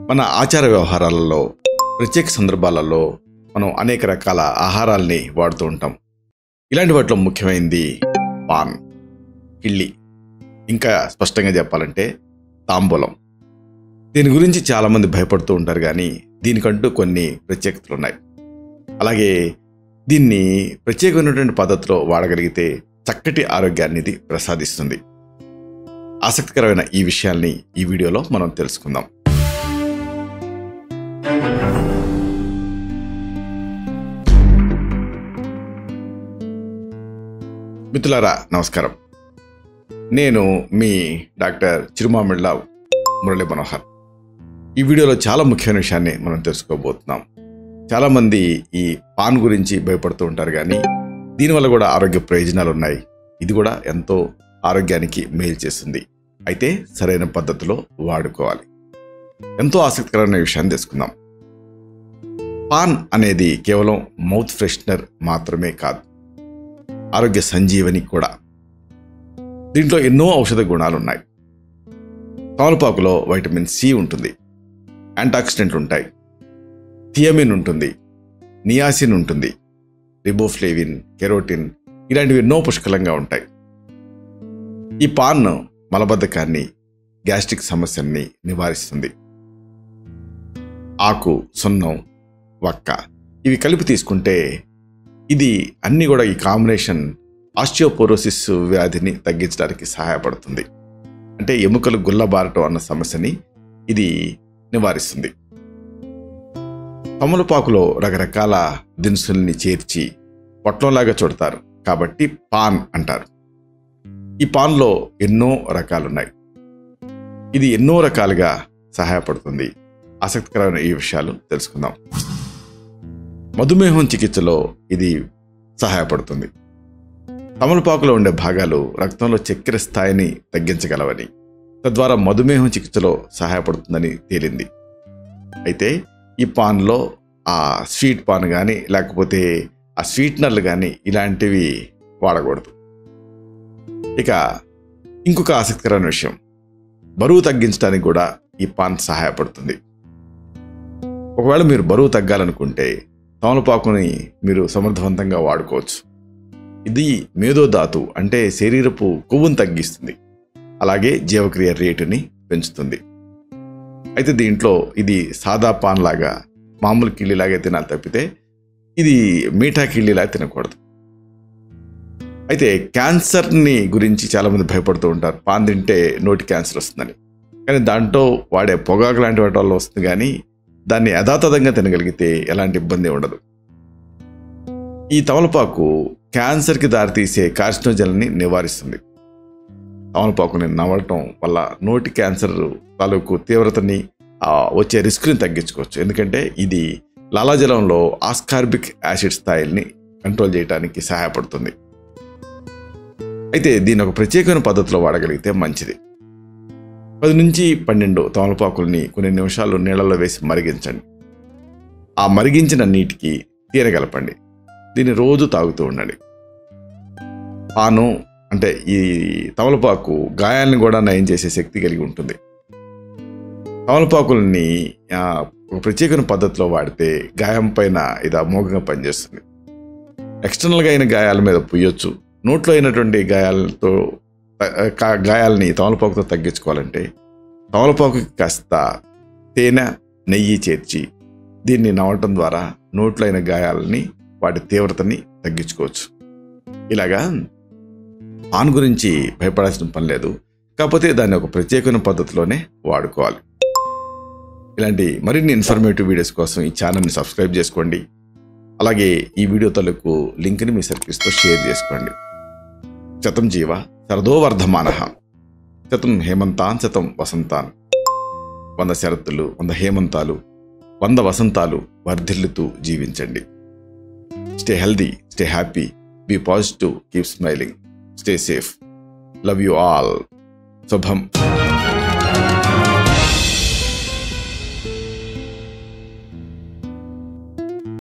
మన ఆచార వ్యవహారాలలో ప్రత్యేక సందర్భాలలో మనం అనేక రకాల ఆహారాల్ని వాడుతూ ఉంటాం. ఇలాంటి వాటిలో ముఖ్యమైనది పాన్, కిళ్ళి, ఇంకా స్పష్టంగా చెప్పాలంటే తాంబూలం. దీని గురించి చాలామంది భయపడుతూ ఉంటారు, కానీ దీనికంటూ కొన్ని ప్రత్యేకతలు ఉన్నాయి. అలాగే దీన్ని ప్రత్యేకమైనటువంటి పద్ధతిలో వాడగలిగితే చక్కటి ఆరోగ్యాన్ని ఇది ప్రసాదిస్తుంది. ఆసక్తికరమైన ఈ విషయాల్ని ఈ వీడియోలో మనం తెలుసుకుందాం. మిత్రులారా నమస్కారం. నేను మీ డాక్టర్ చిరుమామిళ్ళ మురళీ మనోహర్. ఈ వీడియోలో చాలా ముఖ్యమైన విషయాన్ని మనం తెలుసుకోబోతున్నాం. చాలామంది ఈ పాన్ గురించి భయపడుతూ ఉంటారు, కానీ దీనివల్ల కూడా ఆరోగ్య ప్రయోజనాలు ఉన్నాయి. ఇది కూడా ఎంతో ఆరోగ్యానికి మేలు చేస్తుంది. అయితే సరైన పద్ధతిలో వాడుకోవాలి. ఎంతో ఆసక్తికరమైన విషయాన్ని తెలుసుకుందాం. పాన్ అనేది కేవలం మౌత్ ఫ్రెషనర్ మాత్రమే కాదు, ఆరోగ్య సంజీవని కూడా. దీంట్లో ఎన్నో ఔషధ గుణాలు ఉన్నాయి. తమలపాకులో వైటమిన్ సి ఉంటుంది, యాంటాక్సిడెంట్లు ఉంటాయి, థియమిన్ ఉంటుంది, నియాసిన్ ఉంటుంది, రిబోఫ్లేవిన్, కెరోటిన్, ఇలాంటివి ఎన్నో పుష్కలంగా ఉంటాయి. ఈ పాన్ మలబద్ధకాన్ని, గ్యాస్ట్రిక్ సమస్యల్ని నివారిస్తుంది. ఆకు, సున్నం, వక్క ఇవి కలిపి తీసుకుంటే ఇది అన్నీ కూడా ఈ కాంబినేషన్ ఆస్టియోపోరోసిస్ వ్యాధిని తగ్గించడానికి సహాయపడుతుంది. అంటే ఎముకలు గుల్లబారటం అన్న సమస్యని ఇది నివారిస్తుంది. తమలపాకులో రకరకాల దినుసుల్ని చేర్చి పొట్లంలాగా చుడతారు, కాబట్టి పాన్ అంటారు. ఈ పాన్లో ఎన్నో రకాలున్నాయి. ఇది ఎన్నో రకాలుగా సహాయపడుతుంది. ఆసక్తికరమైన ఈ విషయాలు తెలుసుకుందాం. మధుమేహం చికిత్సలో ఇది సహాయపడుతుంది. తమలపాకులో ఉండే భాగాలు రక్తంలో చక్కెర స్థాయిని తగ్గించగలవని, తద్వారా మధుమేహం చికిత్సలో సహాయపడుతుందని తేలింది. అయితే ఈ పాన్లో ఆ స్వీట్ పాన్ కానీ లేకపోతే ఆ స్వీట్నర్లు కానీ ఇలాంటివి వాడకూడదు. ఇక ఇంకొక ఆసక్తికరమైన విషయం, బరువు తగ్గించడానికి కూడా ఈ పాన్ సహాయపడుతుంది. ఒకవేళ మీరు బరువు తగ్గాలనుకుంటే తమలపాకుని మీరు సమర్థవంతంగా వాడుకోవచ్చు. ఇది మేధోధాతు అంటే శరీరపు కొవ్వును తగ్గిస్తుంది, అలాగే జీవక్రియ రేటుని పెంచుతుంది. అయితే దీంట్లో ఇది సాదా పాన్ లాగా మామూలు కిళ్ళిలాగే తినాలి తప్పితే ఇది మీఠా కిళ్ళిలాగా తినకూడదు. అయితే క్యాన్సర్ని గురించి చాలామంది భయపడుతూ ఉంటారు. పాన్ తింటే నోటి క్యాన్సర్ వస్తుందని. కానీ దాంట్లో వాడే పొగాకు లాంటి వాటి వల్ల వస్తుంది, కానీ దాన్ని యథాతథంగా తినగలిగితే ఎలాంటి ఇబ్బంది ఉండదు. ఈ తమలపాకు క్యాన్సర్కి దారితీసే కార్సినోజన్లని నివారిస్తుంది. తమలపాకుని నమలటం వల్ల నోటి క్యాన్సర్ తాలూకు తీవ్రతని వచ్చే రిస్క్ని తగ్గించుకోవచ్చు. ఎందుకంటే ఇది లాలాజలంలో ఆస్కార్బిక్ యాసిడ్ స్థాయిల్ని కంట్రోల్ చేయడానికి సహాయపడుతుంది. అయితే దీన్ని ఒక ప్రత్యేకమైన పద్ధతిలో వాడగలిగితే మంచిది. 10 నుంచి 12 తమలపాకుల్ని కొన్ని నిమిషాలు నీళ్ళలో వేసి మరిగించండి. ఆ మరిగించిన నీటికి తేనె కలపండి. దీన్ని రోజు తాగుతూ ఉండండి. పాను అంటే ఈ తమలపాకు గాయాలను కూడా నయం చేసే శక్తి కలిగి ఉంటుంది. తమలపాకుల్ని ఒక ప్రత్యేకమైన పద్ధతిలో వాడితే గాయం పైన ఇది అమోఘంగా పనిచేస్తుంది. ఎక్స్టర్నల్గా అయిన గాయాల మీద పుయ్యొచ్చు. నోట్లో అయినటువంటి గాయాలని తమలపాకుతో తగ్గించుకోవాలంటే తమలపాకుకి కాస్త తేనె, నెయ్యి చేర్చి దీన్ని నవ్వటం ద్వారా నోట్లో అయిన గాయాలని, వాటి తీవ్రతని తగ్గించుకోవచ్చు. ఇలాగా పాన్ గురించి భయపడాల్సిన పని లేదు, కాకపోతే దాన్ని ఒక ప్రత్యేకమైన పద్ధతిలోనే వాడుకోవాలి. ఇలాంటి మరిన్ని ఇన్ఫర్మేటివ్ వీడియోస్ కోసం ఈ ఛానల్ని సబ్స్క్రైబ్ చేసుకోండి. అలాగే ఈ వీడియో తాలూకు లింక్ని మీ సర్కిల్స్తో షేర్ చేసుకోండి. శతం జీవ శరదో వర్ధమానః, శతం హేమంతాన్ శతం వసంతాన్. 100 శరత్తులు, 100 హేమంతాలు, 100 వసంతాలు వర్ధిల్లుతూ జీవించండి. Stay healthy, stay happy, be positive, keep smiling, stay safe. Love you all. శుభం.